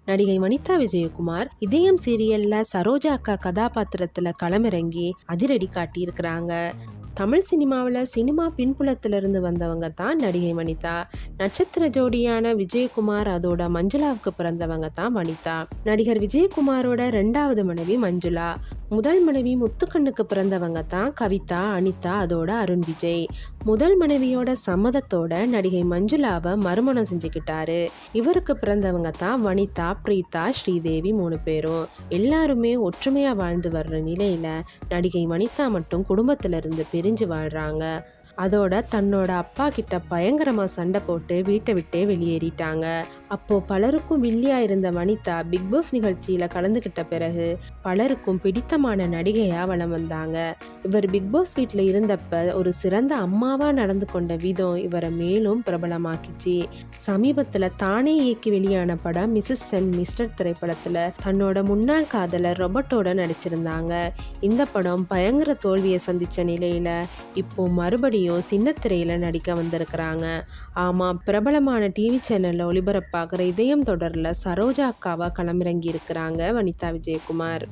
நடிகை வனிதா விஜயகுமார் இதயம் சீரியல்ல சரோஜா அக்கா கதாபாத்திரத்துல களமிறங்கி அதிரடி காட்டியிருக்கிறாங்க. தமிழ் சினிமாவில் சினிமா பின்புலத்திலிருந்து வந்தவங்க தான் நடிகை வனிதா. நட்சத்திர ஜோடியான விஜயகுமார் அதோட மஞ்சுளாவுக்கு பிறந்தவங்க தான் வனிதா. நடிகர் விஜயகுமாரோட 2வது மனைவி மஞ்சுளா. முதல் மனைவி முத்துக்கண்ணுக்கு பிறந்தவங்க தான் கவிதா, அனிதா, அதோட அருண் விஜய். முதல் மனைவியோட சம்மதத்தோட நடிகை மஞ்சுளாவை மறுமணம் செஞ்சுக்கிட்டாரு. இவருக்கு பிறந்தவங்க தான் வனிதா, பிரீதா, ஸ்ரீதேவி 3 பேரும். எல்லாருமே ஒற்றுமையா வாழ்ந்து வர்ற நிலையில நடிகை வனிதா மட்டும் குடும்பத்திலிருந்து பிரிஞ்சு வாழ்றாங்க. அதோட தன்னோட அப்பா கிட்ட பயங்கரமா சண்டை போட்டு வீட்டை விட்டே வெளியேறிட்டாங்க. அப்போ பலருக்கும் வில்லியா இருந்த வனிதா பிக் பாஸ் நிகழ்ச்சியில கலந்துகிட்ட பிறகு பலருக்கும் பிடித்தமான நடிகையா வலம் வந்தாங்க. இவர் பிக் பாஸ் வீட்டில் இருந்தப்ப ஒரு சிறந்த அம்மாவா நடந்து கொண்ட விதம் இவரை மேலும் பிரபலமாக்கிச்சு. சமீபத்துல தானே இயக்கி வெளியான படம் மிஸ்ஸஸ் அண்ட் மிஸ்டர் திரைப்படத்துல தன்னோட முன்னாள் காதலர் ரொபர்ட்டோட நடிச்சிருந்தாங்க. இந்த படம் பயங்கர தோல்வியை சந்திச்ச நிலையில இப்போ மறுபடியும் சின்னத்திரையில நடிக்க வந்திருக்கிறாங்க. ஆமா, பிரபலமான டிவி சேனல்ல ஒளிபரப்பாகிற இதயம் தொடர்ல சரோஜா அக்காவா களமிறங்கி இருக்கிறாங்க வனிதா விஜயகுமார்.